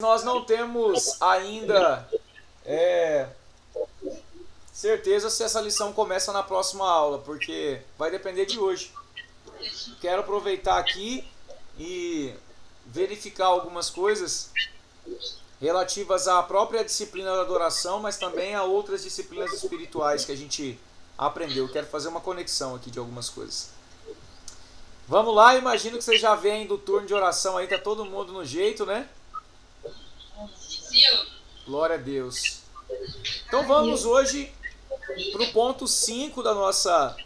nós não temos ainda certeza se essa lição começa na próxima aula, porque vai depender de hoje. Quero aproveitar aqui e verificar algumas coisas relativas à própria disciplina da adoração, mas também a outras disciplinas espirituais que a gente aprendeu. Quero fazer uma conexão aqui de algumas coisas. Vamos lá, imagino que vocês já vêm do turno de oração aí, tá todo mundo no jeito, né? Glória a Deus. Então vamos hoje para o ponto 5 da nossa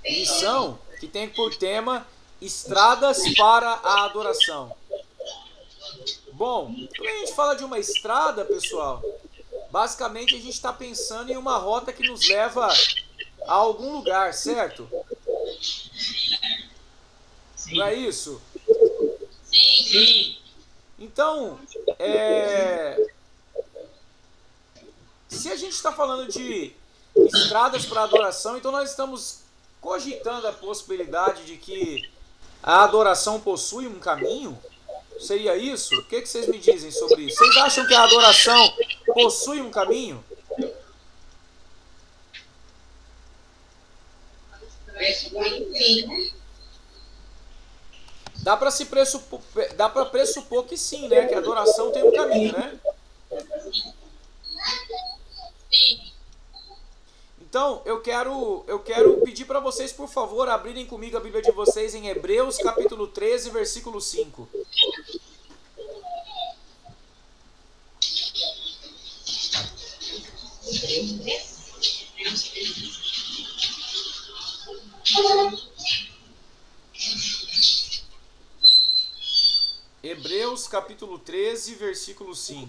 lição, que tem por tema Estradas para a Adoração. Bom, quando a gente fala de uma estrada, pessoal, basicamente a gente está pensando em uma rota que nos leva a algum lugar, certo? Sim. Não é isso? Sim, sim. Então, se a gente está falando de estradas para adoração, então nós estamos cogitando a possibilidade de que a adoração possui um caminho? Seria isso? O que vocês me dizem sobre isso? Vocês acham que a adoração possui um caminho? Sim. Dá para pressupor que sim, né? Que a adoração tem um caminho, né? Sim. Então, eu quero pedir para vocês, por favor, abrirem comigo a Bíblia de vocês em Hebreus, capítulo 13, versículo 5. Hebreus, capítulo 13, versículo 5.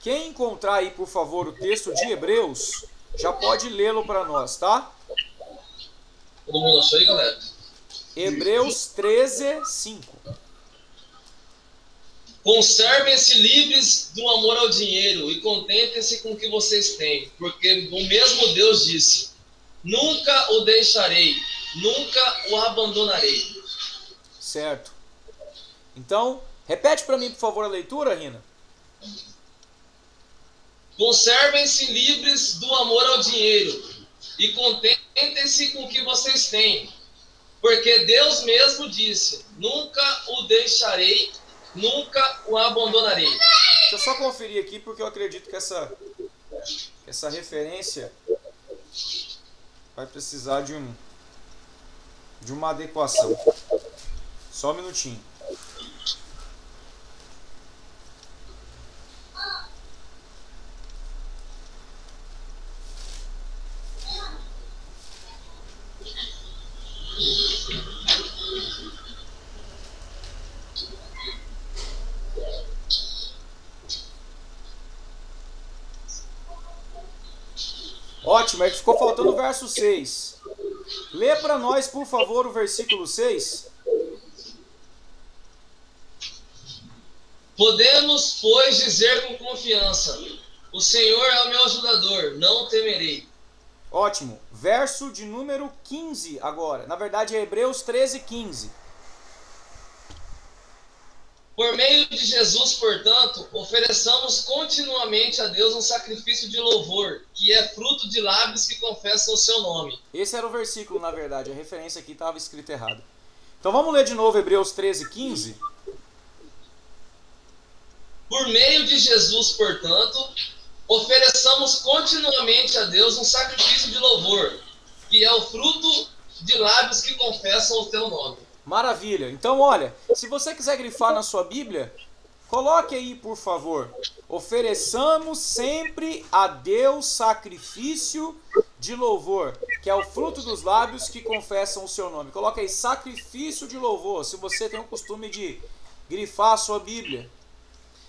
Quem encontrar aí, por favor, o texto de Hebreus, já pode lê-lo para nós, tá? Todo mundo achou aí, galera? Hebreus 13, 5. Conservem-se livres do amor ao dinheiro e contentem-se com o que vocês têm, porque o mesmo Deus disse: nunca o deixarei, nunca o abandonarei. Certo. Então, repete para mim, por favor, a leitura, Rina. Conservem-se livres do amor ao dinheiro e contentem-se com o que vocês têm, porque Deus mesmo disse: nunca o deixarei, nunca o abandonarei. Deixa eu só conferir aqui, porque eu acredito que essa referência vai precisar de uma adequação. Só um minutinho. Ótimo, é que ficou faltando o verso 6. Lê para nós, por favor, o versículo 6. Podemos, pois, dizer com confiança: o Senhor é o meu ajudador, não temerei. Ótimo. Verso de número 15 agora. Na verdade é Hebreus 13, 15. Por meio de Jesus, portanto, ofereçamos continuamente a Deus um sacrifício de louvor, que é fruto de lábios que confessam o seu nome. Esse era o versículo, na verdade. A referência aqui estava escrita errado. Então vamos ler de novo Hebreus 13, 15. Por meio de Jesus, portanto, ofereçamos continuamente a Deus um sacrifício de louvor, que é o fruto de lábios que confessam o teu nome. Maravilha. Então, olha, se você quiser grifar na sua Bíblia, coloque aí, por favor. Ofereçamos sempre a Deus sacrifício de louvor, que é o fruto dos lábios que confessam o seu nome. Coloque aí, sacrifício de louvor, se você tem o costume de grifar a sua Bíblia.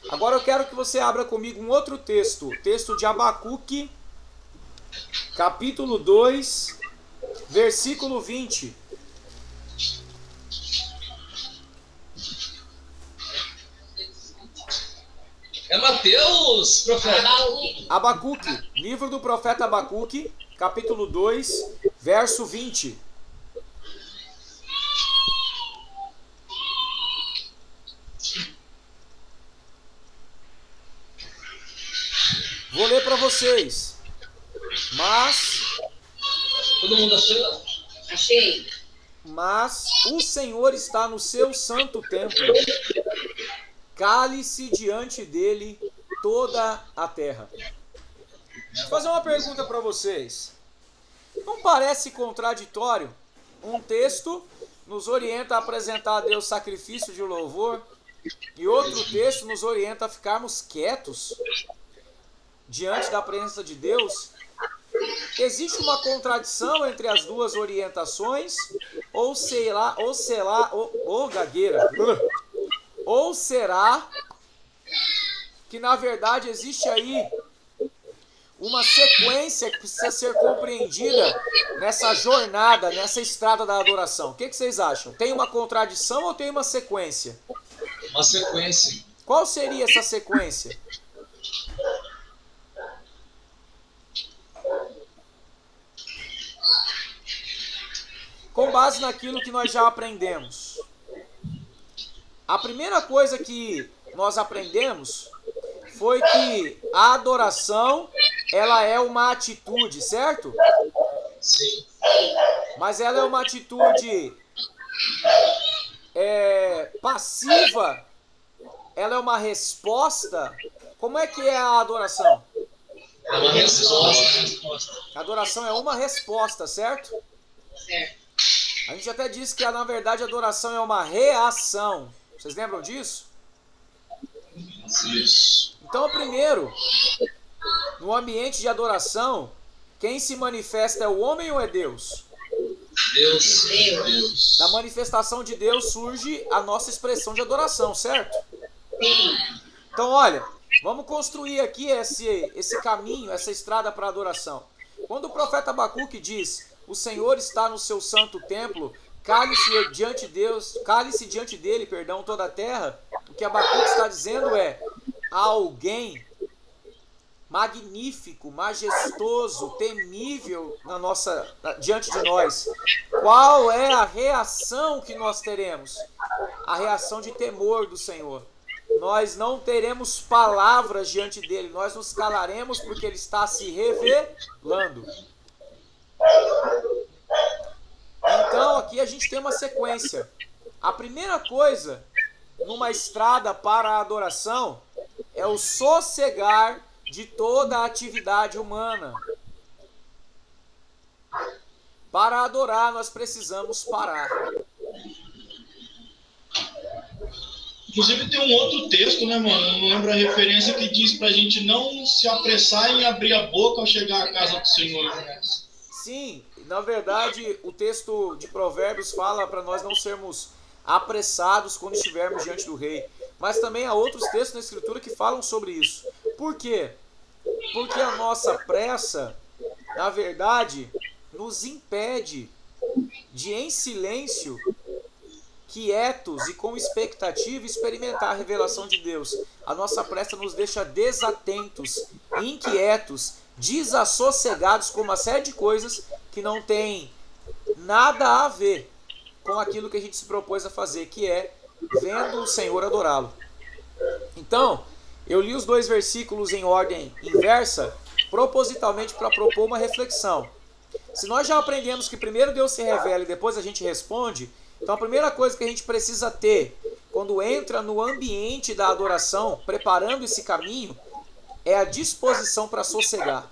Agora eu quero que você abra comigo um outro texto, o texto de Abacuque, capítulo 2, versículo 20. É Mateus, profeta. Abacuque, livro do profeta Abacuque, capítulo 2, verso 20. ler para vocês. Mas... Todo mundo achou? Achei. Mas o Senhor está no seu santo templo. Cale-se diante dele toda a terra. Vou fazer uma pergunta para vocês. Não parece contraditório? Um texto nos orienta a apresentar a Deus sacrifício de louvor e outro texto nos orienta a ficarmos quietos diante da presença de Deus. Existe uma contradição entre as duas orientações? Ou será que na verdade existe aí uma sequência que precisa ser compreendida nessa jornada, nessa estrada da adoração? O que vocês acham? Tem uma contradição ou tem uma sequência? Uma sequência. Qual seria essa sequência? Com base naquilo que nós já aprendemos. A primeira coisa que nós aprendemos foi que a adoração, ela é uma atitude, certo? Sim. Mas ela é uma atitude passiva? Ela é uma resposta? Como é que é a adoração? É uma resposta. A adoração é uma resposta, certo? Certo. A gente até disse que, na verdade, a adoração é uma reação. Vocês lembram disso? Isso. Então, primeiro, no ambiente de adoração, quem se manifesta é o homem ou é Deus? Deus. Da manifestação de Deus surge a nossa expressão de adoração, certo? Sim. Então, olha, vamos construir aqui esse caminho, essa estrada para a adoração. Quando o profeta Abacuque diz: o Senhor está no seu santo templo, cale-se diante dele, toda a terra, o que Abacuque está dizendo é: há alguém magnífico, majestoso, temível diante de nós. Qual é a reação que nós teremos? A reação de temor do Senhor. Nós não teremos palavras diante dele, nós nos calaremos porque ele está se revelando. Então aqui a gente tem uma sequência. A primeira coisa numa estrada para a adoração é o sossegar de toda a atividade humana. Para adorar nós precisamos parar. Inclusive tem um outro texto, né, mano? Eu não lembro a referência, que diz pra gente não se apressar em abrir a boca ao chegar à casa do Senhor, né? Sim, na verdade o texto de Provérbios fala para nós não sermos apressados quando estivermos diante do rei. Mas também há outros textos na Escritura que falam sobre isso. Por quê? Porque a nossa pressa, na verdade, nos impede de, em silêncio, quietos e com expectativa, experimentar a revelação de Deus. A nossa pressa nos deixa desatentos, inquietos, desassossegados com uma série de coisas que não tem nada a ver com aquilo que a gente se propôs a fazer, que é vendo o Senhor adorá-lo. Então, eu li os dois versículos em ordem inversa, propositalmente para propor uma reflexão. Se nós já aprendemos que primeiro Deus se revela e depois a gente responde, então a primeira coisa que a gente precisa ter quando entra no ambiente da adoração, preparando esse caminho, é a disposição para sossegar.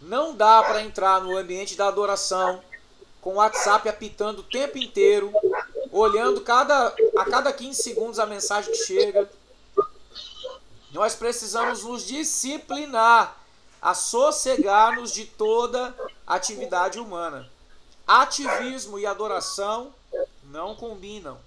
Não dá para entrar no ambiente da adoração com o WhatsApp apitando o tempo inteiro, olhando a cada 15 segundos a mensagem que chega. Nós precisamos nos disciplinar a sossegar-nos de toda atividade humana. Ativismo e adoração não combinam.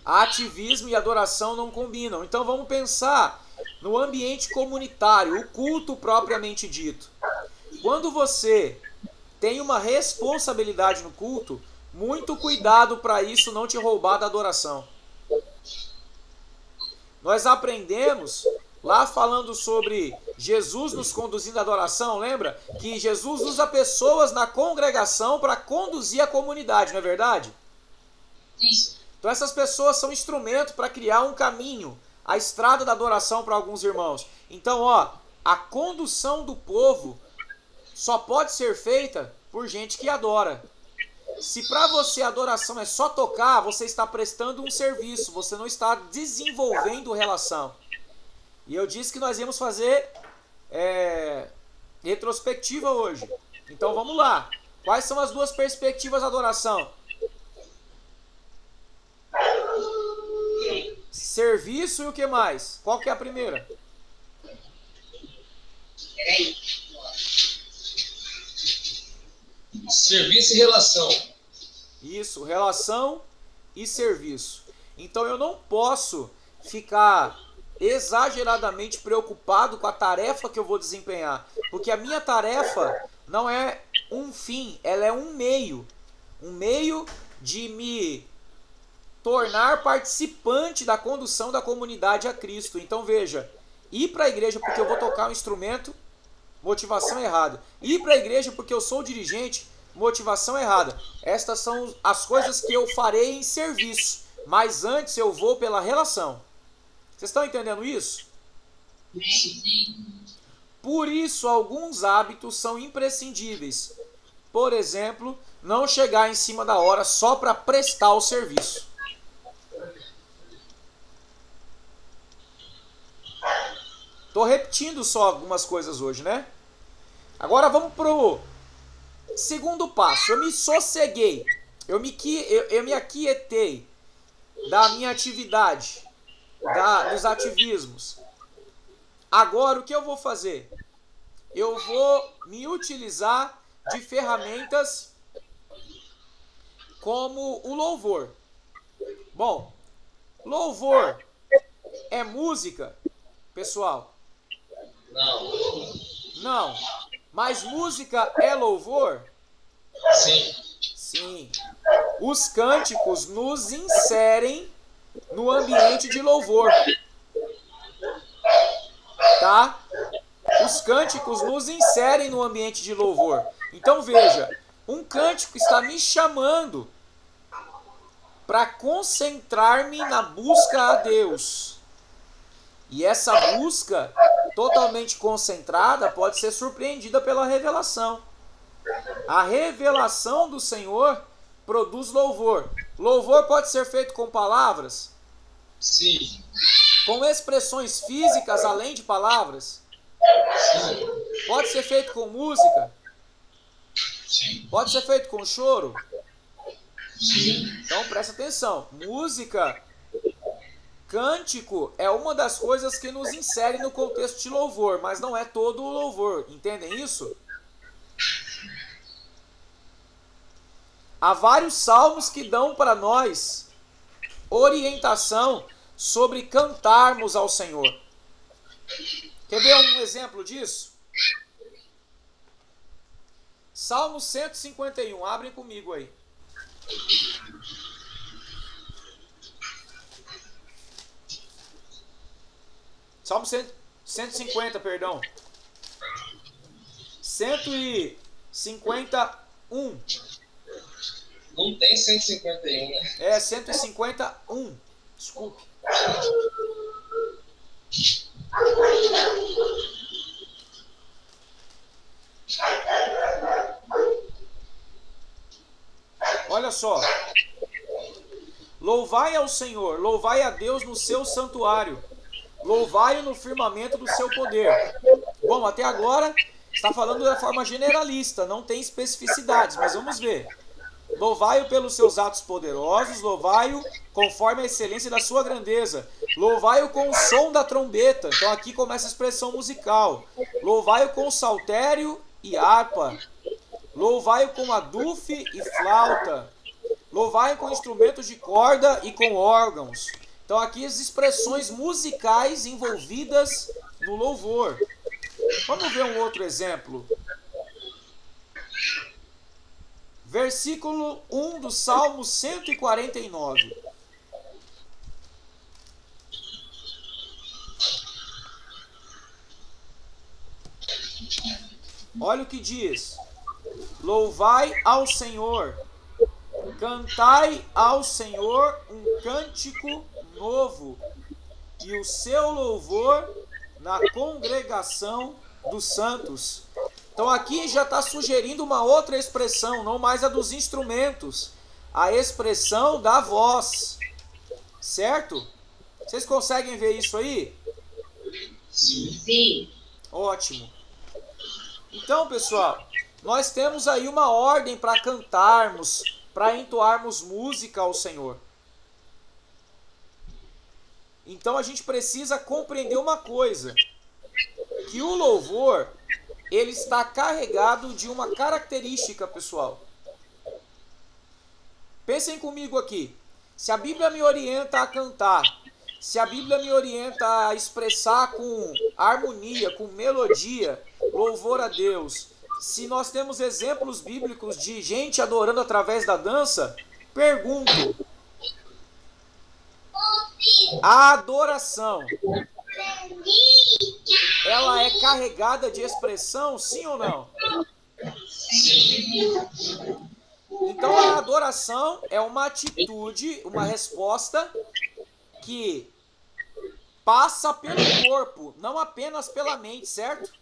Ativismo e adoração não combinam. Então vamos pensar no ambiente comunitário, o culto propriamente dito. Quando você tem uma responsabilidade no culto, muito cuidado para isso não te roubar da adoração. Nós aprendemos lá falando sobre Jesus nos conduzindo à adoração, lembra? Que Jesus usa pessoas na congregação para conduzir a comunidade, não é verdade? Sim. Então essas pessoas são instrumento para criar um caminho a estrada da adoração para alguns irmãos. Então, ó, a condução do povo só pode ser feita por gente que adora. Se para você a adoração é só tocar, você está prestando um serviço, você não está desenvolvendo relação. E eu disse que nós íamos fazer retrospectiva hoje. Então vamos lá. Quais são as duas perspectivas da adoração? Serviço e o que mais? Qual que é a primeira? Peraí. Serviço e relação. Isso, relação e serviço. Então eu não posso ficar exageradamente preocupado com a tarefa que eu vou desempenhar, porque a minha tarefa não é um fim, ela é um meio de me tornar participante da condução da comunidade a Cristo. Então veja, ir para a igreja porque eu vou tocar um instrumento, motivação errada. Ir para a igreja porque eu sou dirigente, motivação errada. Estas são as coisas que eu farei em serviço, mas antes eu vou pela relação. Vocês estão entendendo isso? Sim. Por isso, alguns hábitos são imprescindíveis. Por exemplo, não chegar em cima da hora só para prestar o serviço. Estou repetindo só algumas coisas hoje, né? Agora vamos pro segundo passo. Eu me sosseguei. Eu me aquietei da minha atividade, dos ativismos. Agora o que eu vou fazer? Eu vou me utilizar de ferramentas como o louvor. Bom, louvor é música, pessoal? Não. Não. Mas música é louvor? Sim. Sim. Os cânticos nos inserem no ambiente de louvor. Tá? Os cânticos nos inserem no ambiente de louvor. Então veja, um cântico está me chamando para concentrar-me na busca a Deus. E essa busca totalmente concentrada pode ser surpreendida pela revelação. A revelação do Senhor produz louvor. Louvor pode ser feito com palavras? Sim. Com expressões físicas além de palavras? Sim. Pode ser feito com música? Sim. Pode ser feito com choro? Sim. Então presta atenção. Música, cântico é uma das coisas que nos insere no contexto de louvor, mas não é todo o louvor. Entendem isso? Há vários salmos que dão para nós orientação sobre cantarmos ao Senhor. Quer ver um exemplo disso? Salmo 151, abrem comigo aí. Salmo 150, perdão. 151. Não tem 151, né? É 151. Desculpe. Olha só. Louvai ao Senhor, louvai a Deus no seu santuário, louvai-o no firmamento do seu poder. Bom, até agora está falando da forma generalista, não tem especificidades, mas vamos ver. Louvai-o pelos seus atos poderosos, louvai-o conforme a excelência da sua grandeza, louvai-o com o som da trombeta. Então aqui começa a expressão musical. Louvai-o com saltério e harpa, louvai-o com aduf e flauta, louvai-o com instrumentos de corda e com órgãos. Então aqui as expressões musicais envolvidas no louvor. Vamos ver um outro exemplo. Versículo 1 do Salmo 149. Olha o que diz. Louvai ao Senhor, cantai ao Senhor um cântico novo, e o seu louvor na congregação dos santos. Então aqui já está sugerindo uma outra expressão, não mais a dos instrumentos, a expressão da voz, certo? Vocês conseguem ver isso aí? Sim. Ótimo. Então, pessoal, nós temos aí uma ordem para cantarmos, para entoarmos música ao Senhor. Então a gente precisa compreender uma coisa, que o louvor, ele está carregado de uma característica, pessoal. Pensem comigo aqui. Se a Bíblia me orienta a cantar, se a Bíblia me orienta a expressar com harmonia, com melodia, louvor a Deus, se nós temos exemplos bíblicos de gente adorando através da dança, pergunto: a adoração, ela é carregada de expressão, sim ou não? Então a adoração é uma atitude, uma resposta que passa pelo corpo, não apenas pela mente, certo?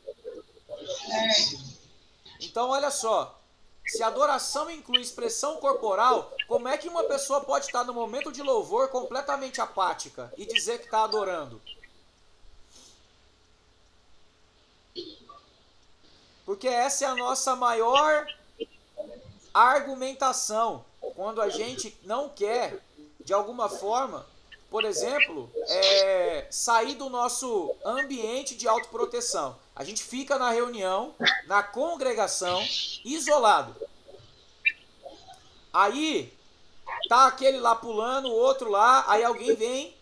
Então olha só, se a adoração inclui expressão corporal, como é que uma pessoa pode estar no momento de louvor completamente apática e dizer que está adorando? Porque essa é a nossa maior argumentação. Quando a gente não quer, de alguma forma, por exemplo, sair do nosso ambiente de autoproteção. A gente fica na reunião, na congregação, isolado. Aí, tá aquele lá pulando, o outro lá, aí alguém vem,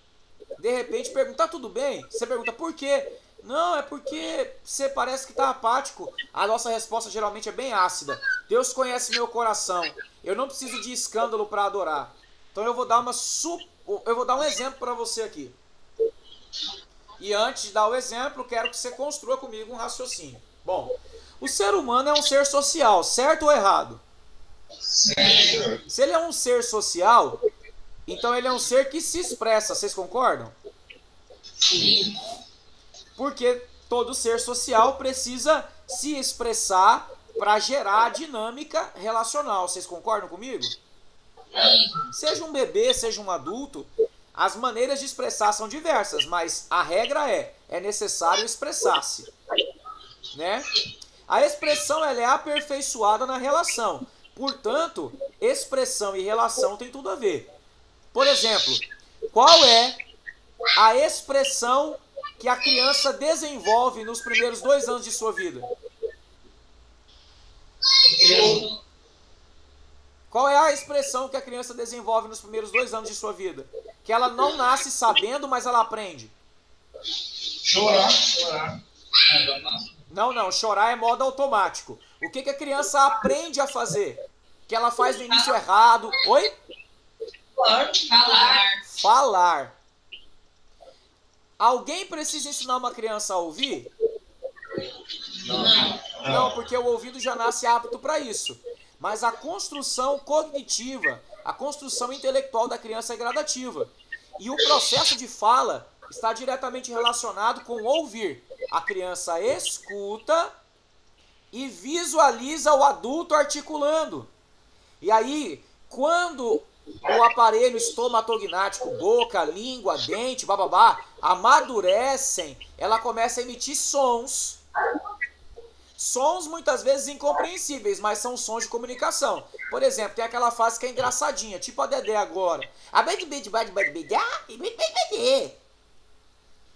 de repente pergunta: tá tudo bem? Você pergunta: por quê? Não, é porque você parece que está apático. A nossa resposta geralmente é bem ácida. Deus conhece meu coração. Eu não preciso de escândalo para adorar. Então eu vou dar um exemplo para você aqui. E antes de dar o exemplo, quero que você construa comigo um raciocínio. Bom, o ser humano é um ser social, certo ou errado? Certo. Se ele é um ser social, então ele é um ser que se expressa. Vocês concordam? Sim. Porque todo ser social precisa se expressar para gerar dinâmica relacional. Vocês concordam comigo? Seja um bebê, seja um adulto, as maneiras de expressar são diversas, mas a regra é necessário expressar-se, né? A expressão ela é aperfeiçoada na relação. Portanto, expressão e relação tem tudo a ver. Por exemplo, qual é a expressão que a criança desenvolve nos primeiros 2 anos de sua vida? Qual é a expressão que a criança desenvolve nos primeiros 2 anos de sua vida? Que ela não nasce sabendo, mas ela aprende. Chorar. Não, chorar é modo automático. O que a criança aprende a fazer? Que ela faz no início errado. Oi? Falar. Alguém precisa ensinar uma criança a ouvir? Não, porque o ouvido já nasce apto para isso. Mas a construção cognitiva, a construção intelectual da criança é gradativa. E o processo de fala está diretamente relacionado com ouvir. A criança escuta e visualiza o adulto articulando. E aí, quando o aparelho estomatognático, boca, língua, dente, bababá, amadurecem, ela começa a emitir sons. Sons muitas vezes incompreensíveis, mas são sons de comunicação. Por exemplo, tem aquela fase que é engraçadinha, tipo a Dedé agora.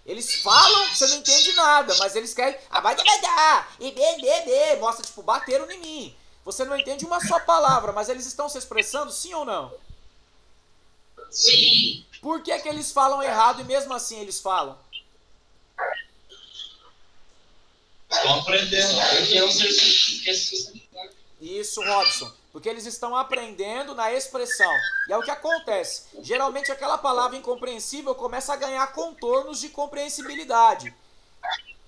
Eles falam, você não entende nada, mas eles querem. Mostra, tipo, bateram em mim. Você não entende uma só palavra, mas eles estão se expressando, sim ou não? Sim. Por que eles falam errado e mesmo assim eles falam? Estão aprendendo. Isso, Robson. Porque eles estão aprendendo na expressão. E é o que acontece. Geralmente aquela palavra incompreensível começa a ganhar contornos de compreensibilidade.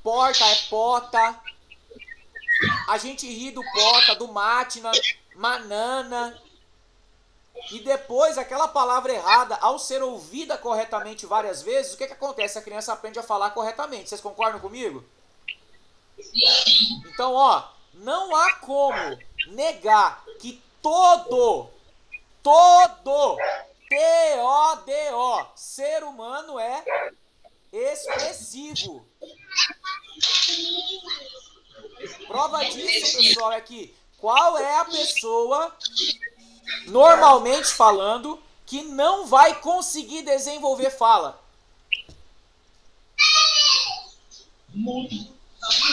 Porta é pota. A gente ri do pota, do mátina, manana. e depois aquela palavra errada, ao ser ouvida corretamente várias vezes, o que acontece? A criança aprende a falar corretamente. Vocês concordam comigo? Então, ó, não há como negar que todo, T-O-D-O, ser humano é expressivo. Prova disso, pessoal, é que qual é a pessoa, normalmente falando, que não vai conseguir desenvolver fala? Mudo.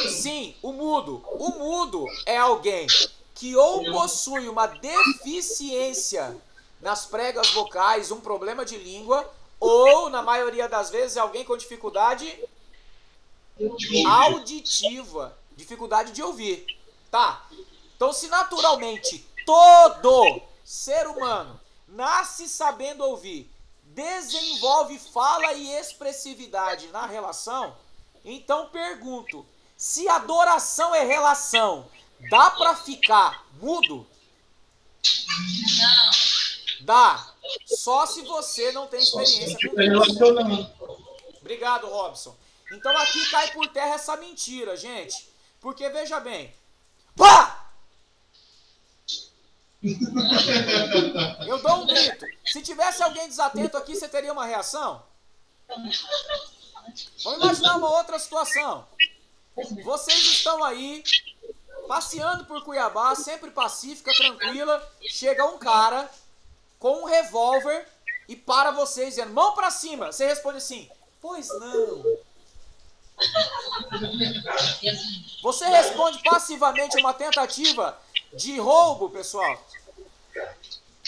Sim, o mudo. O mudo é alguém que ou possui uma deficiência nas pregas vocais, um problema de língua, ou, na maioria das vezes, é alguém com dificuldade auditiva, dificuldade de ouvir. Tá? Então, se naturalmente todo ser humano nasce sabendo ouvir, desenvolve fala e expressividade na relação, então pergunto, se adoração é relação, dá pra ficar mudo? Não. Dá. Só se você não tem experiência com isso. Obrigado, Robson. Então aqui cai por terra essa mentira, gente. Porque, veja bem. Pá! Eu dou um grito. Se tivesse alguém desatento aqui, você teria uma reação? Vamos imaginar uma outra situação. Vocês estão aí, passeando por Cuiabá, sempre pacífica, tranquila. Chega um cara com um revólver e para vocês dizendo, mão pra cima. Você responde assim, pois não. Você responde passivamente uma tentativa de roubo, pessoal?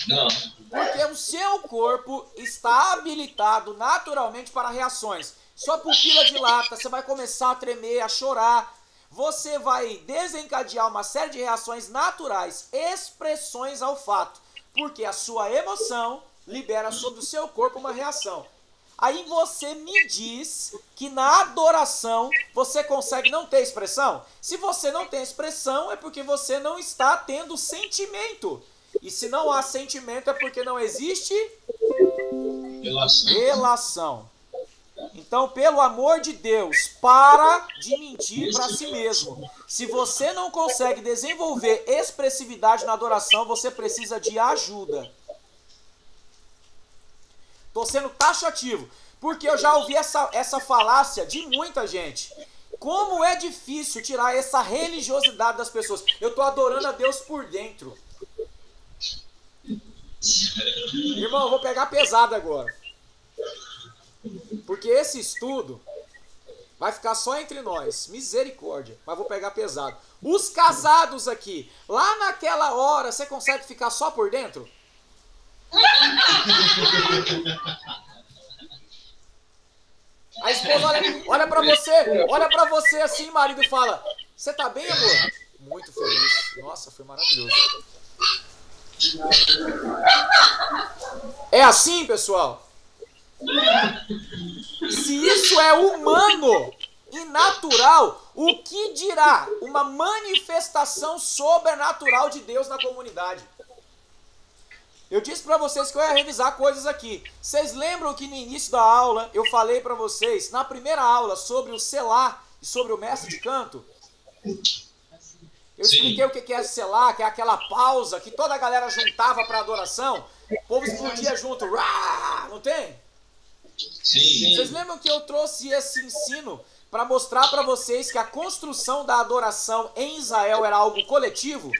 Não. Porque o seu corpo está habilitado naturalmente para reações. Sua pupila dilata, você vai começar a tremer, a chorar. Você vai desencadear uma série de reações naturais, expressões ao fato. Porque a sua emoção libera sobre o seu corpo uma reação. Aí você me diz que na adoração você consegue não ter expressão? Se você não tem expressão é porque você não está tendo sentimento. E se não há sentimento é porque não existe relação. Então, pelo amor de Deus, para de mentir para si mesmo. Se você não consegue desenvolver expressividade na adoração, você precisa de ajuda. Estou sendo taxativo, porque eu já ouvi essa falácia de muita gente. Como é difícil tirar essa religiosidade das pessoas. Eu estou adorando a Deus por dentro. Irmão, eu vou pegar pesado agora. Porque esse estudo vai ficar só entre nós. Misericórdia. Mas vou pegar pesado. Os casados aqui, lá naquela hora, você consegue ficar só por dentro? A esposa olha pra você assim, marido, e fala, você tá bem, amor? Muito feliz. Nossa, foi maravilhoso. É assim, pessoal? Se isso é humano e natural, o que dirá uma manifestação sobrenatural de Deus na comunidade? Eu disse para vocês que eu ia revisar coisas aqui. Vocês lembram que no início da aula eu falei para vocês, na primeira aula, sobre o selar e sobre o mestre de canto? Eu expliquei o que é selar, que é aquela pausa que toda a galera juntava para adoração. O povo explodia junto. Não tem? Sim. Vocês lembram que eu trouxe esse ensino para mostrar para vocês que a construção da adoração em Israel era algo coletivo?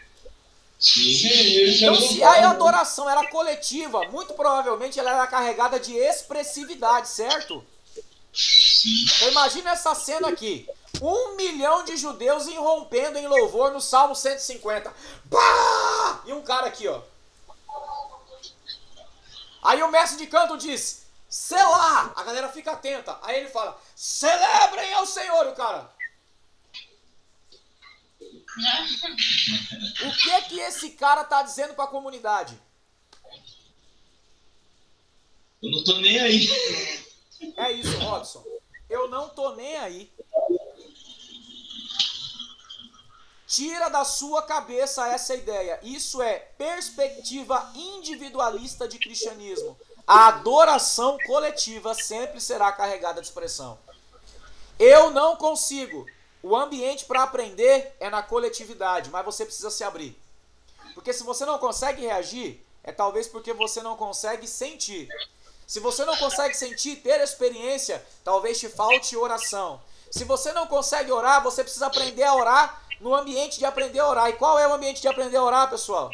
Sim. Então, se a adoração era coletiva, muito provavelmente ela era carregada de expressividade, certo? Então, imagina essa cena aqui. 1 milhão de judeus irrompendo em louvor no Salmo 150. Bah! E um cara aqui, ó. Aí o mestre de canto diz, Selá! A galera fica atenta. Aí ele fala, celebrem ao Senhor, o cara. O que esse cara tá dizendo para a comunidade? Eu não tô nem aí. É isso, Robson. Eu não tô nem aí. Tira da sua cabeça essa ideia. Isso é perspectiva individualista de cristianismo. A adoração coletiva sempre será carregada de expressão. Eu não consigo. O ambiente para aprender é na coletividade, mas você precisa se abrir. Porque se você não consegue reagir, é talvez porque você não consegue sentir. Se você não consegue sentir, ter experiência, talvez te falte oração. Se você não consegue orar, você precisa aprender a orar no ambiente de aprender a orar. E qual é o ambiente de aprender a orar, pessoal?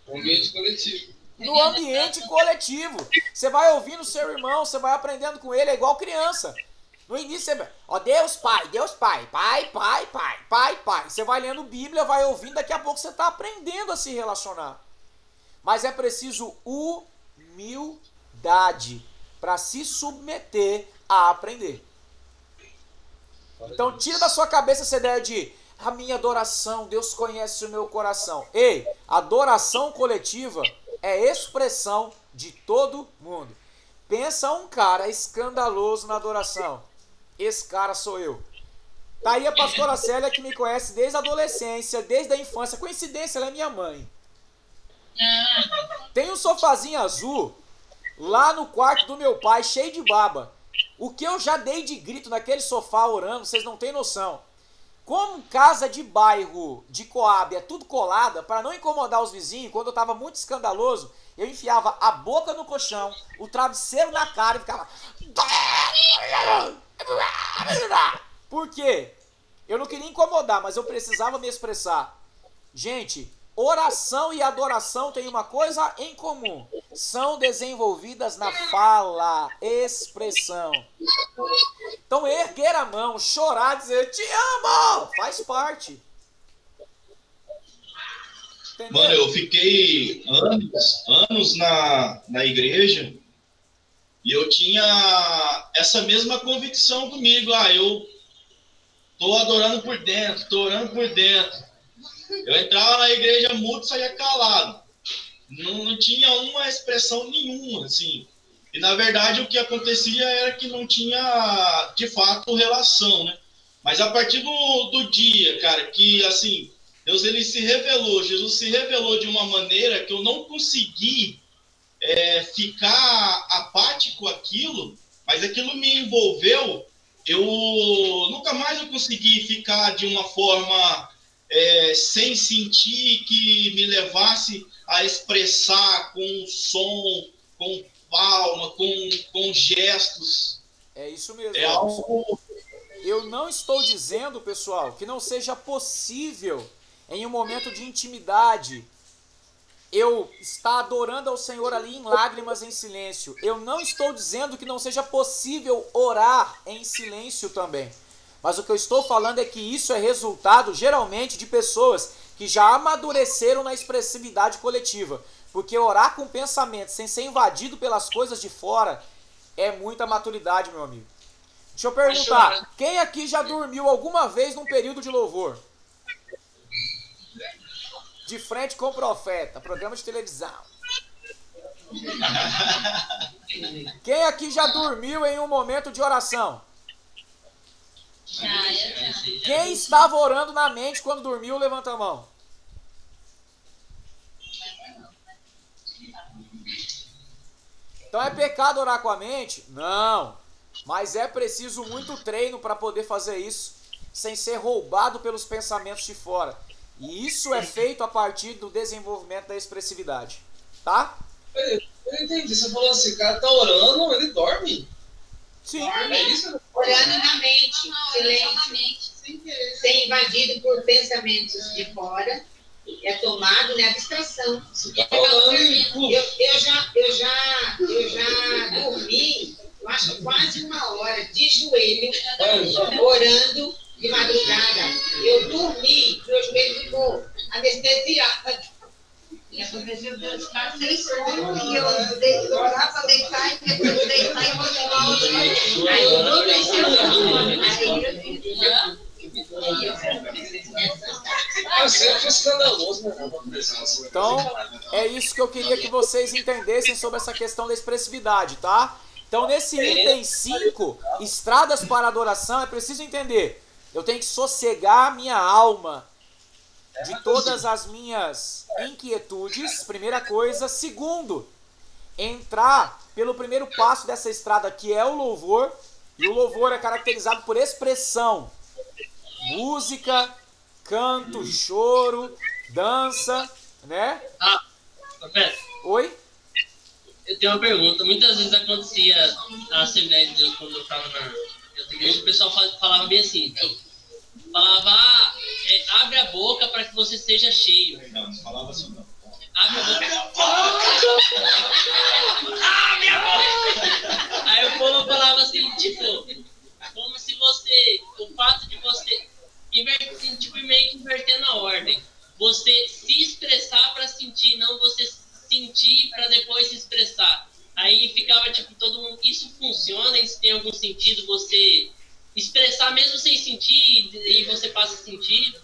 O ambiente coletivo. No ambiente coletivo. Você vai ouvindo o seu irmão, você vai aprendendo com ele, é igual criança. No início você vai, ó, Deus Pai, pai, pai, pai, pai, pai. Você vai lendo Bíblia, vai ouvindo, daqui a pouco você está aprendendo a se relacionar. Mas é preciso humildade para se submeter a aprender. Então tira da sua cabeça essa ideia de a minha adoração, Deus conhece o meu coração. Ei, adoração coletiva é expressão de todo mundo. Pensa um cara escandaloso na adoração. Esse cara sou eu. Tá aí a pastora Célia que me conhece desde a adolescência, desde a infância. Coincidência, ela é minha mãe. Tem um sofazinho azul lá no quarto do meu pai, cheio de baba. O que eu já dei de grito naquele sofá orando, vocês não têm noção. Como casa de bairro de Coab é tudo colada, para não incomodar os vizinhos, quando eu estava muito escandaloso, eu enfiava a boca no colchão, o travesseiro na cara e ficava... Por quê? Eu não queria incomodar, mas eu precisava me expressar. Gente, oração e adoração têm uma coisa em comum. São desenvolvidas na fala, expressão. Então erguer a mão, chorar, dizer te amo, faz parte. Entendeu? Mano, eu fiquei anos na igreja e eu tinha essa mesma convicção comigo. Eu tô adorando por dentro, tô orando por dentro. Eu entrava na igreja mudo e saía calado. Não tinha uma expressão nenhuma, assim. E, na verdade, o que acontecia era que não tinha, de fato, relação, né? Mas a partir do dia, cara, que, assim, Deus, ele se revelou, Jesus se revelou de uma maneira que eu não consegui ficar apático com aquilo, mas aquilo me envolveu. Eu nunca mais eu consegui ficar de uma forma sem sentir que me levasse a expressar com som, com palma, com gestos. É isso mesmo. É algo... Eu não estou dizendo, pessoal, que não seja possível em um momento de intimidade eu estar adorando ao Senhor ali em lágrimas, em silêncio. Eu não estou dizendo que não seja possível orar em silêncio também. Mas o que eu estou falando é que isso é resultado, geralmente, de pessoas que já amadureceram na expressividade coletiva. Porque orar com pensamento, sem ser invadido pelas coisas de fora, é muita maturidade, meu amigo. Deixa eu perguntar, quem aqui já dormiu alguma vez num período de louvor? De frente com o profeta, programa de televisão. Quem aqui já dormiu em um momento de oração? Quem estava orando na mente quando dormiu, levanta a mão. Então é pecado orar com a mente? Não. Mas é preciso muito treino para poder fazer isso, sem ser roubado pelos pensamentos de fora. E isso é feito a partir do desenvolvimento da expressividade. Tá? Eu entendi. Você falou assim, o cara tá orando, ele dorme? Sim. É isso? Orando na mente, silêncio, sem invadido por pensamentos de fora, é tomado na abstração. Eu já dormi, eu acho quase uma hora de joelho, orando de madrugada. Eu dormi, meu joelho ficou anestesiado. E aconteceu de eu estar sem sono e eu orar para deitar e depois deitar e continuar orando. Aí eu não deixei o Eu sempre escandaloso, né? Então, é isso que eu queria que vocês entendessem sobre essa questão da expressividade, tá? Então, nesse item 5, estradas para adoração, é preciso entender. Eu tenho que sossegar a minha alma de todas as minhas inquietudes, primeira coisa. Segundo, entrar pelo primeiro passo dessa estrada, que é o louvor. E o louvor é caracterizado por expressão. Música, canto, choro, dança, né? Pera. Oi? Eu tenho uma pergunta. Muitas vezes acontecia na Assembleia de Deus, quando eu estava na igreja, o pessoal falava bem assim. Falava, abre a boca para que você seja cheio. Não, não falava assim, não. Abre a boca. Abre a boca! Aí o povo falava assim, tipo, como se você, o fato de você, tipo, meio que invertendo a ordem. Você se expressar para sentir, não você sentir para depois se expressar. Aí ficava tipo, todo mundo, isso funciona? Isso tem algum sentido? Você expressar mesmo sem sentir e você passa a sentir?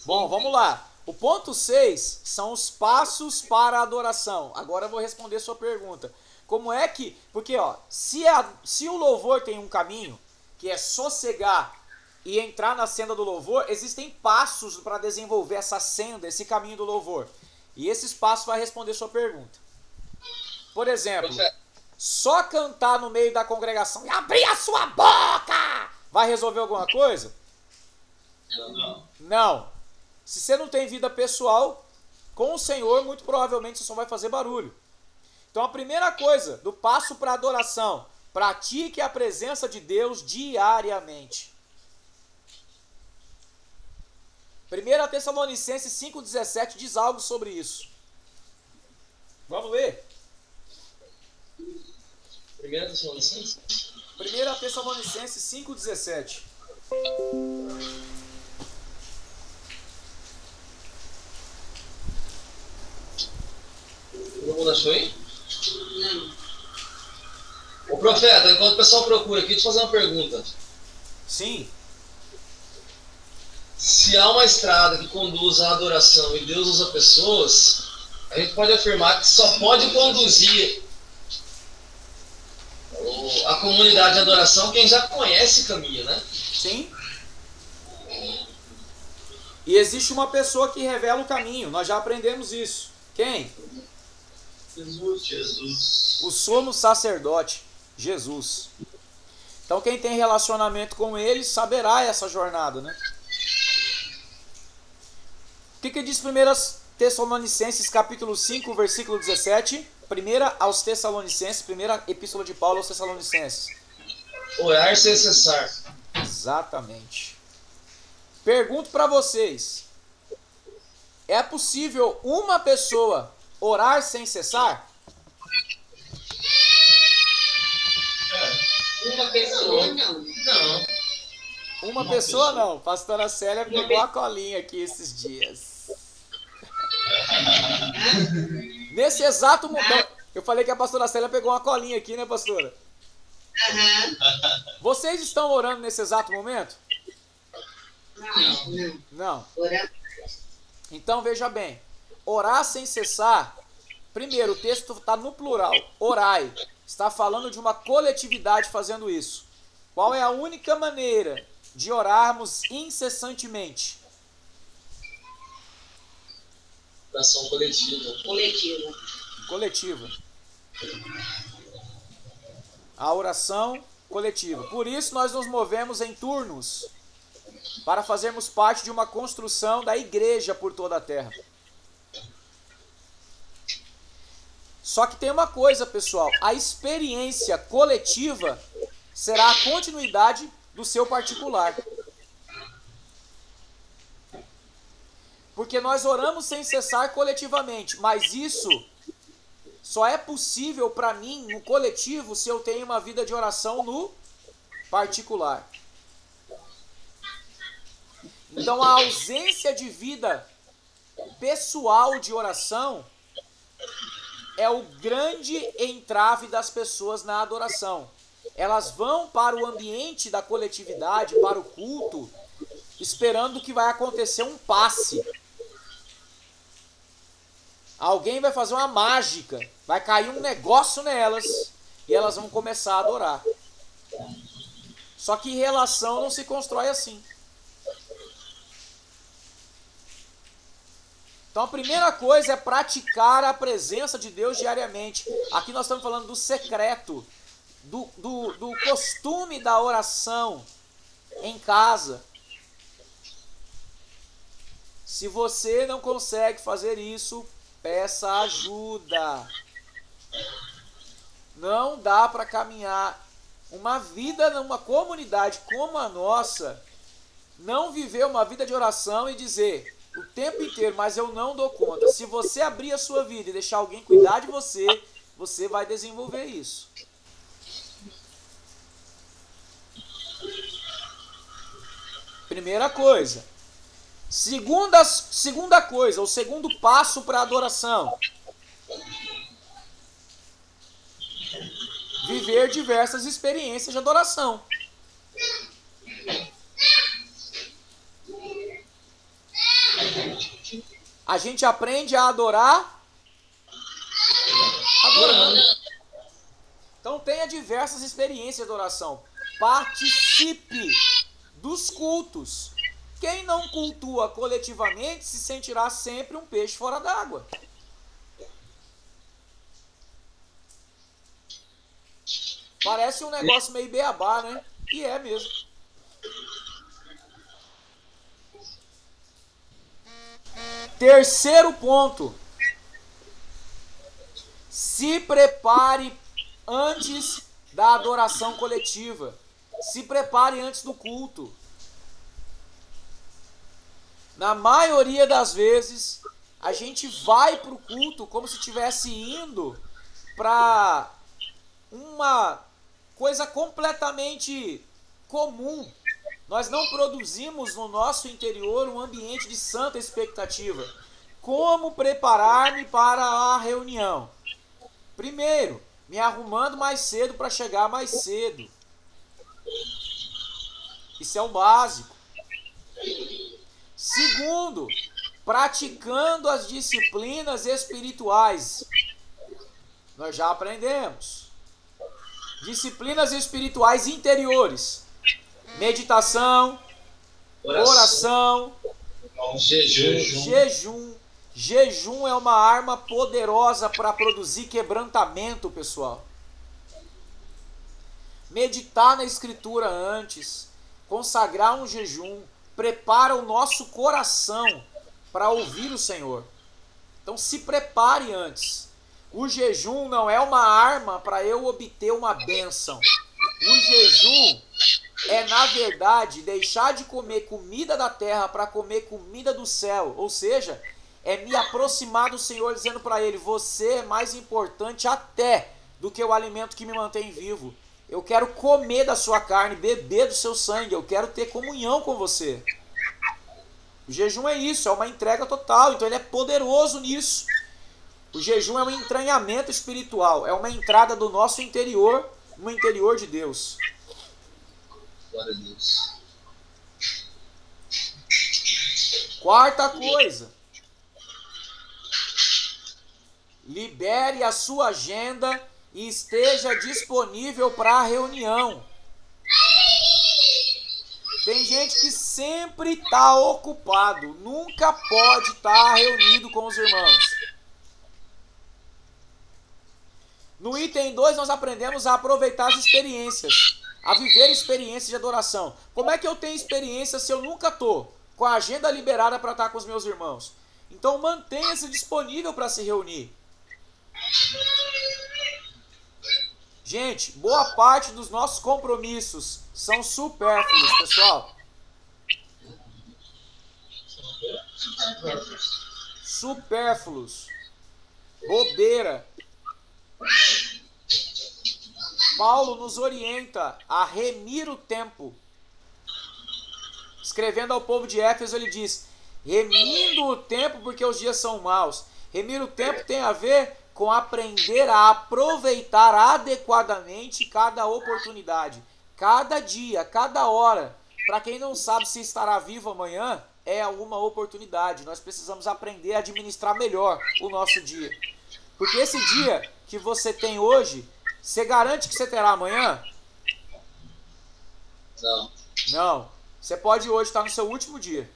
Bom, vamos lá. O ponto 6 são os passos para a adoração. Agora eu vou responder sua pergunta. Como é que... Porque, ó, se o louvor tem um caminho, que é sossegar e entrar na senda do louvor, existem passos para desenvolver essa senda, esse caminho do louvor. E esses passos vai responder sua pergunta. Por exemplo, só cantar no meio da congregação e abrir a sua boca vai resolver alguma coisa? Não. Se você não tem vida pessoal com o Senhor, muito provavelmente você só vai fazer barulho. Então a primeira coisa do passo para adoração, pratique a presença de Deus diariamente. 1 Tessalonicenses 5,17 diz algo sobre isso. Vamos ler? 1 Tessalonicenses? 1 Tessalonicenses 5,17. Todo mundo achou aí? Não. Ô profeta, enquanto o pessoal procura aqui, deixa eu fazer uma pergunta. Sim. Se há uma estrada que conduz à adoração e Deus usa pessoas, a gente pode afirmar que só pode conduzir a comunidade de adoração quem já conhece o caminho, né? Sim. E existe uma pessoa que revela o caminho. Nós já aprendemos isso. Quem? Jesus. O sumo sacerdote, Jesus. Então quem tem relacionamento com ele saberá essa jornada, né? O que diz 1 Tessalonicenses capítulo 5, versículo 17? Primeira aos Tessalonicenses, primeira epístola de Paulo aos Tessalonicenses. Orar sem cessar. Exatamente. Pergunto para vocês: é possível uma pessoa orar sem cessar? Uma pessoa não. Não. Uma pessoa não. Pastora Célia pegou a colinha aqui esses dias. Nesse exato momento. Eu falei que a pastora Célia pegou uma colinha aqui, né, pastora? Vocês estão orando nesse exato momento? Não. Não. Orar. Então veja bem. Orar sem cessar. Primeiro, o texto está no plural. Orai. Está falando de uma coletividade fazendo isso. Qual é a única maneira de orarmos incessantemente? Oração coletiva. Coletiva. A oração coletiva. Por isso nós nos movemos em turnos, para fazermos parte de uma construção da igreja por toda a terra. Só que tem uma coisa, pessoal, a experiência coletiva será a continuidade do seu particular. Porque nós oramos sem cessar coletivamente, mas isso só é possível para mim no coletivo se eu tenho uma vida de oração no particular. Então a ausência de vida pessoal de oração é o grande entrave das pessoas na adoração. Elas vão para o ambiente da coletividade, para o culto, esperando que vai acontecer um passe. Alguém vai fazer uma mágica, vai cair um negócio nelas e elas vão começar a adorar. Só que relação não se constrói assim. Então a primeira coisa é praticar a presença de Deus diariamente. Aqui nós estamos falando do secreto, do costume da oração em casa. Se você não consegue fazer isso, peça ajuda. Não dá para caminhar uma vida numa comunidade como a nossa, não viver uma vida de oração e dizer o tempo inteiro, mas eu não dou conta. Se você abrir a sua vida e deixar alguém cuidar de você, você vai desenvolver isso. Primeira coisa. Segunda coisa, o segundo passo para a adoração. Viver diversas experiências de adoração. A gente aprende a adorar adorando. Então tenha diversas experiências de adoração. Participe dos cultos. Quem não cultua coletivamente se sentirá sempre um peixe fora d'água. Parece um negócio meio beabá, né? E é mesmo. Terceiro ponto. Se prepare antes da adoração coletiva. Se prepare antes do culto. Na maioria das vezes, a gente vai para o culto como se estivesse indo para uma coisa completamente comum. Nós não produzimos no nosso interior um ambiente de santa expectativa. Como preparar-me para a reunião? Primeiro, me arrumando mais cedo para chegar mais cedo. Isso é o básico. Segundo, praticando as disciplinas espirituais. Nós já aprendemos. Disciplinas espirituais interiores. Meditação, oração, jejum. Jejum é uma arma poderosa para produzir quebrantamento, pessoal. Meditar na escritura antes, consagrar um jejum, prepara o nosso coração para ouvir o Senhor. Então se prepare antes. O jejum não é uma arma para eu obter uma bênção. O jejum é, na verdade, deixar de comer comida da terra para comer comida do céu. Ou seja, é me aproximar do Senhor dizendo para Ele, você é mais importante até do que o alimento que me mantém vivo. Eu quero comer da sua carne, beber do seu sangue, eu quero ter comunhão com você. O jejum é isso, é uma entrega total, então ele é poderoso nisso. O jejum é um entranhamento espiritual, é uma entrada do nosso interior, no interior de Deus. Glória a Deus. Quarta coisa. Libere a sua agenda e esteja disponível para a reunião. Tem gente que sempre está ocupado, nunca pode estar reunido com os irmãos. No item 2 nós aprendemos a aproveitar as experiências, a viver experiências de adoração. Como é que eu tenho experiência se eu nunca estou com a agenda liberada para estar com os meus irmãos? Então mantenha-se disponível para se reunir. Gente, boa parte dos nossos compromissos são supérfluos, pessoal. Supérfluos. Bobeira. Paulo nos orienta a remir o tempo. Escrevendo ao povo de Éfeso, ele diz: remindo o tempo porque os dias são maus. Remir o tempo tem a ver com aprender a aproveitar adequadamente cada oportunidade, cada dia, cada hora. Para quem não sabe se estará vivo amanhã, é uma oportunidade. Nós precisamos aprender a administrar melhor o nosso dia. Porque esse dia que você tem hoje, você garante que você terá amanhã? Não. Não. Você pode hoje estar no seu último dia.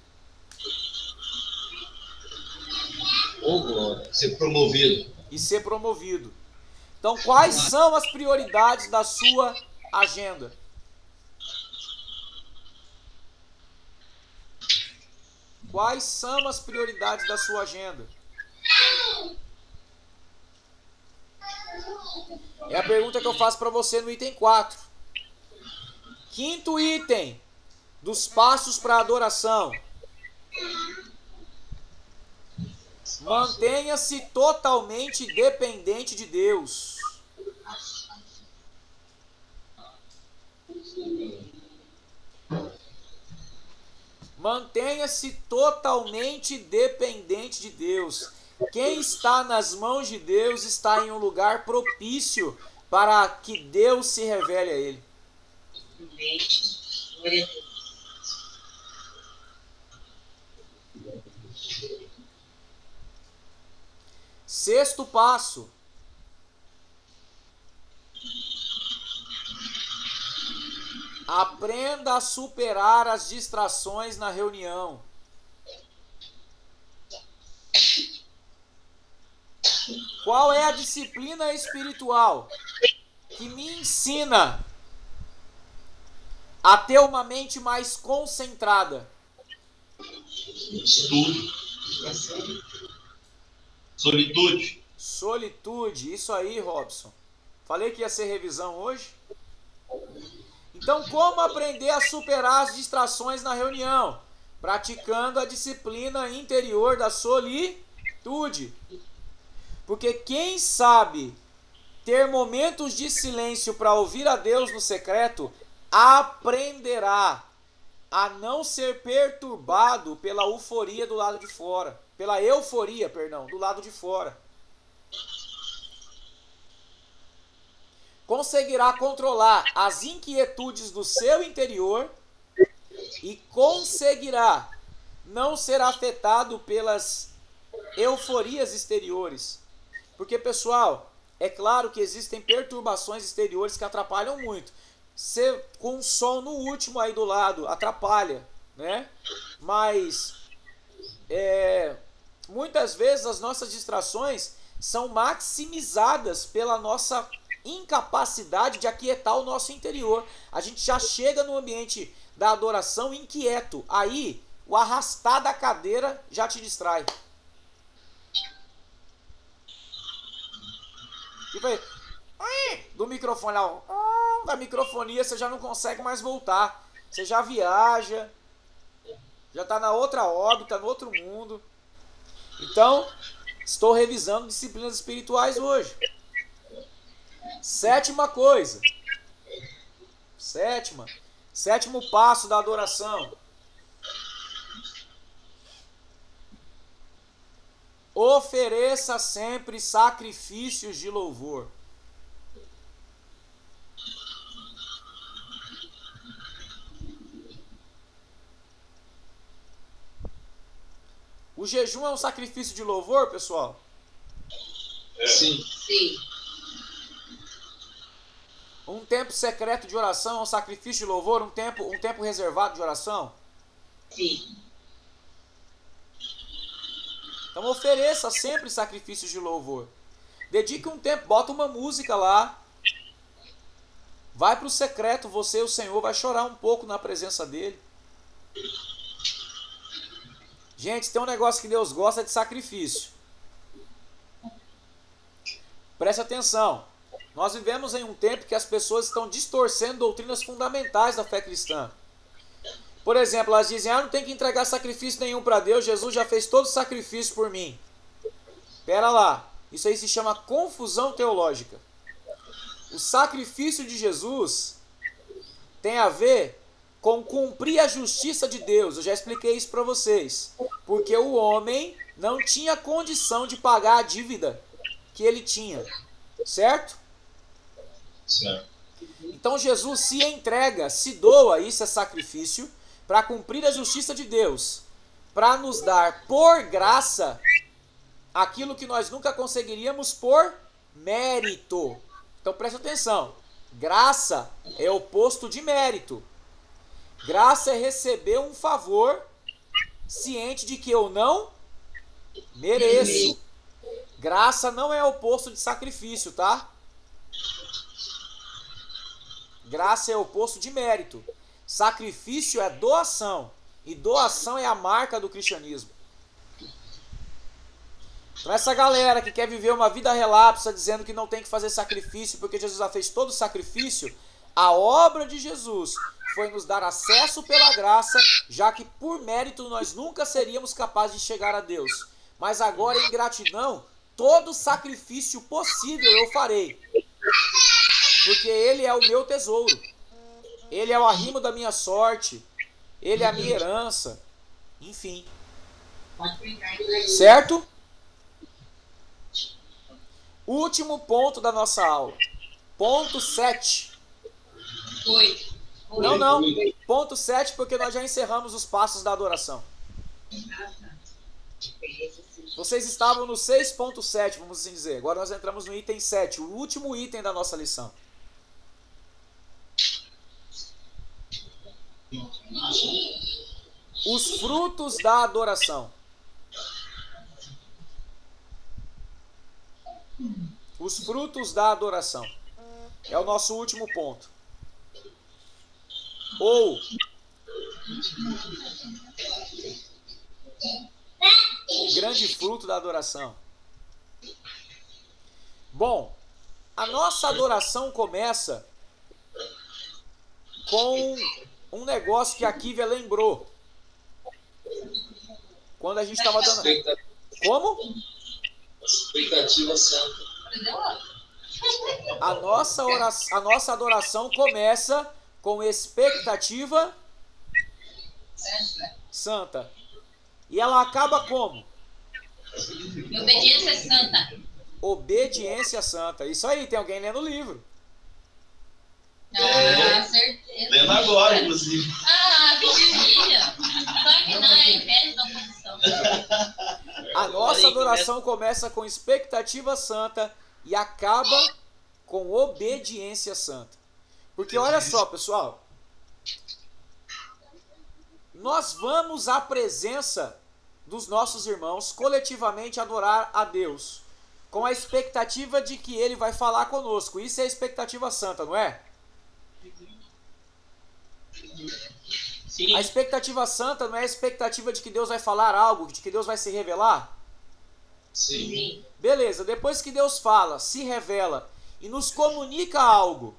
Ser promovido. E ser promovido. Então, quais são as prioridades da sua agenda? Quais são as prioridades da sua agenda? É a pergunta que eu faço para você no item 4. Quinto item dos passos para a adoração. Mantenha-se totalmente dependente de Deus. Mantenha-se totalmente dependente de Deus. Quem está nas mãos de Deus está em um lugar propício para que Deus se revele a ele. Sexto passo. Aprenda a superar as distrações na reunião. Qual é a disciplina espiritual que me ensina a ter uma mente mais concentrada? Estudo. Solitude. Solitude, isso aí, Robson. Falei que ia ser revisão hoje. Então, como aprender a superar as distrações na reunião? Praticando a disciplina interior da solitude. Porque quem sabe ter momentos de silêncio para ouvir a Deus no secreto, aprenderá a não ser perturbado pela euforia do lado de fora. Pela euforia, perdão, do lado de fora. Conseguirá controlar as inquietudes do seu interior e conseguirá não ser afetado pelas euforias exteriores. Porque, pessoal, é claro que existem perturbações exteriores que atrapalham muito. Ser com som no último aí do lado atrapalha, né? Mas muitas vezes as nossas distrações são maximizadas pela nossa incapacidade de aquietar o nosso interior. A gente já chega no ambiente da adoração inquieto. Aí, o arrastar da cadeira já te distrai. Tipo aí, do microfone lá, da microfonia você já não consegue mais voltar. Você já viaja, já está na outra órbita, no outro mundo. Então, estou revisando disciplinas espirituais hoje. Sétima coisa. Sétimo passo da adoração. Ofereça sempre sacrifícios de louvor. O jejum é um sacrifício de louvor, pessoal? Sim. Sim. Um tempo secreto de oração é um sacrifício de louvor? Um tempo reservado de oração? Sim. Então ofereça sempre sacrifícios de louvor. Dedique um tempo, bota uma música lá. Vai para o secreto, você e o Senhor vai chorar um pouco na presença dele. Gente, tem um negócio que Deus gosta de sacrifício. Preste atenção. Nós vivemos em um tempo que as pessoas estão distorcendo doutrinas fundamentais da fé cristã. Por exemplo, elas dizem, não tem que entregar sacrifício nenhum para Deus, Jesus já fez todo o sacrifício por mim. Pera lá, isso aí se chama confusão teológica. O sacrifício de Jesus tem a ver com cumprir a justiça de Deus. Eu já expliquei isso para vocês. Porque o homem não tinha condição de pagar a dívida que ele tinha. Certo? Certo. Então Jesus se entrega, se doa, isso é sacrifício, para cumprir a justiça de Deus, para nos dar por graça aquilo que nós nunca conseguiríamos por mérito. Então preste atenção, graça é oposto de mérito. Graça é receber um favor ciente de que eu não Mereço. Graça não é oposto de sacrifício, tá? Graça é oposto de mérito. Sacrifício é doação. E doação é a marca do cristianismo. Então essa galera que quer viver uma vida relapsa, dizendo que não tem que fazer sacrifício porque Jesus já fez todo o sacrifício, a obra de Jesus foi nos dar acesso pela graça, já que por mérito nós nunca seríamos capazes de chegar a Deus. Mas agora, em gratidão, todo sacrifício possível eu farei. Porque Ele é o meu tesouro. Ele é o arrimo da minha sorte. Ele é a minha herança. Enfim. Certo? Último ponto da nossa aula. Ponto 7. 8. Não. Ponto 7, porque nós já encerramos os passos da adoração. Vocês estavam no 6.7, vamos assim dizer. Agora nós entramos no item 7, o último item da nossa lição. Os frutos da adoração. Os frutos da adoração. É o nosso último ponto. Ou o grande fruto da adoração. Bom, a nossa adoração começa com um negócio que a Kívia lembrou. Quando a gente estava dando... Como? Expectativa santa. A nossa adoração começa com expectativa santa. E ela acaba como? Obediência santa. Obediência santa. Isso aí, tem alguém lendo o livro. Ah, certeza. Lendo agora, inclusive. Ah, vigília. Só que não é império da oposição. A nossa adoração começa com expectativa santa e acaba com obediência santa. Porque olha só, pessoal. Nós vamos à presença dos nossos irmãos coletivamente adorar a Deus, com a expectativa de que Ele vai falar conosco. Isso é a expectativa santa, não é? Sim. A expectativa santa não é a expectativa de que Deus vai falar algo, de que Deus vai se revelar? Sim. Beleza, depois que Deus fala, se revela e nos comunica algo,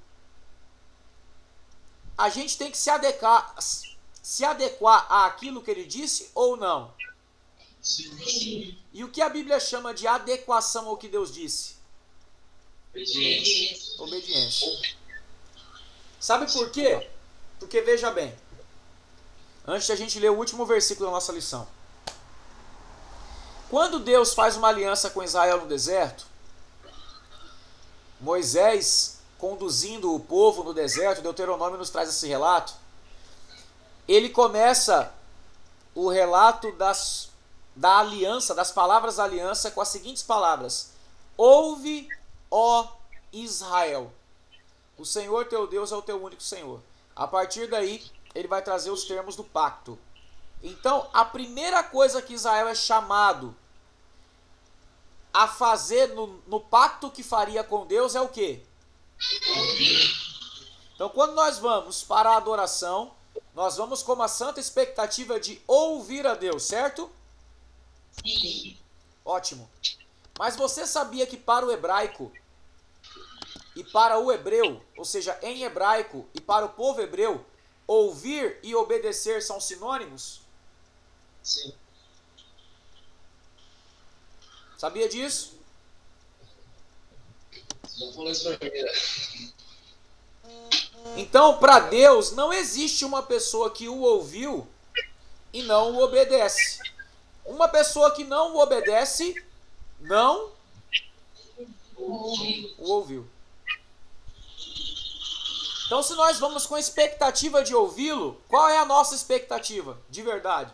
a gente tem que se adequar àquilo que Ele disse ou não? Sim. E o que a Bíblia chama de adequação ao que Deus disse? Obediência. Obediência. Sabe por quê? Porque veja bem, antes de a gente ler o último versículo da nossa lição. Quando Deus faz uma aliança com Israel no deserto, Moisés conduzindo o povo no deserto, Deuteronômio nos traz esse relato, ele começa o relato da aliança, das palavras da aliança com as seguintes palavras: ouve, ó Israel, o Senhor teu Deus é o teu único Senhor. A partir daí, ele vai trazer os termos do pacto. Então, a primeira coisa que Israel é chamado a fazer no pacto que faria com Deus é o quê? Então, quando nós vamos para a adoração, nós vamos com uma santa expectativa de ouvir a Deus, certo? Sim. Ótimo. Mas você sabia que para o hebraico e para o hebreu, ou seja, em hebraico e para o povo hebreu, ouvir e obedecer são sinônimos? Sim. Sabia disso? Não falou isso pra mim. Então, para Deus, não existe uma pessoa que o ouviu e não o obedece. Uma pessoa que não o obedece, não o ouviu. Então, se nós vamos com a expectativa de ouvi-lo, qual é a nossa expectativa de verdade?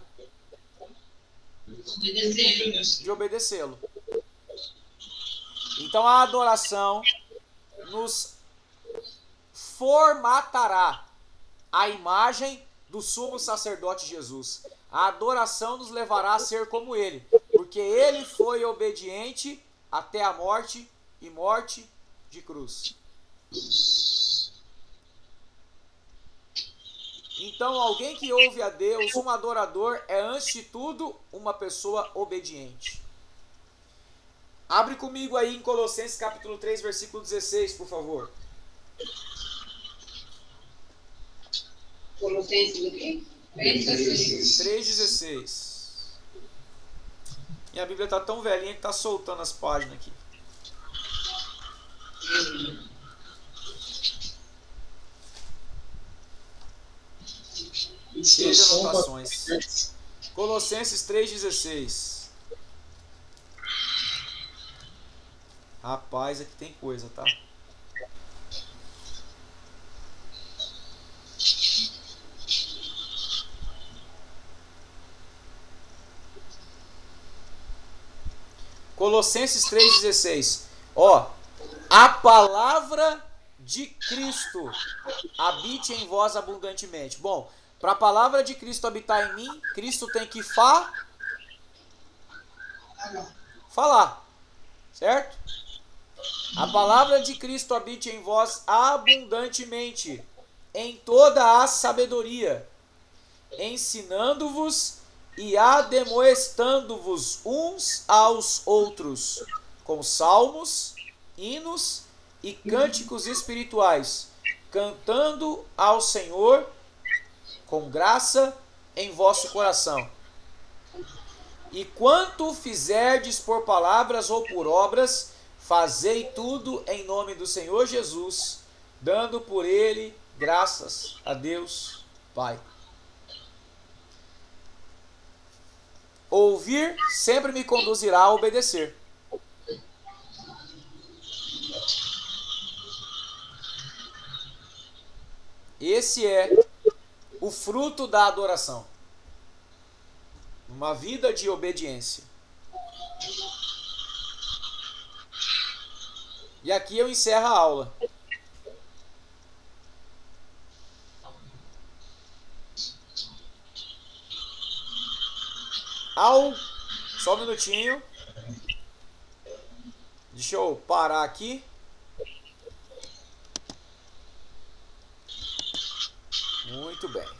De obedecê-lo. Então, a adoração nos formatará a imagem do sumo sacerdote Jesus. A adoração nos levará a ser como ele, porque ele foi obediente até a morte e morte de cruz. Então, alguém que ouve a Deus, um adorador, é antes de tudo uma pessoa obediente. Abre comigo aí em Colossenses capítulo 3, versículo 16, por favor. Colossenses o quê? 3,16. Minha Bíblia está tão velhinha que está soltando as páginas aqui. Cheio de anotações. Colossenses 3,16. Rapaz, aqui tem coisa, tá? Colossenses 3,16. Ó, a palavra de Cristo habite em vós abundantemente. Bom, para a palavra de Cristo habitar em mim, Cristo tem que falar, certo? A palavra de Cristo habite em vós abundantemente, em toda a sabedoria, ensinando-vos e ademoestando-vos uns aos outros, com salmos, hinos e cânticos espirituais, cantando ao Senhor com graça em vosso coração. E quanto fizerdes por palavras ou por obras, fazei tudo em nome do Senhor Jesus, dando por ele graças a Deus Pai. Ouvir sempre me conduzirá a obedecer. Esse é o fruto da adoração. Uma vida de obediência. E aqui eu encerro a aula. Só um minutinho. Deixa eu parar aqui. Muito bem.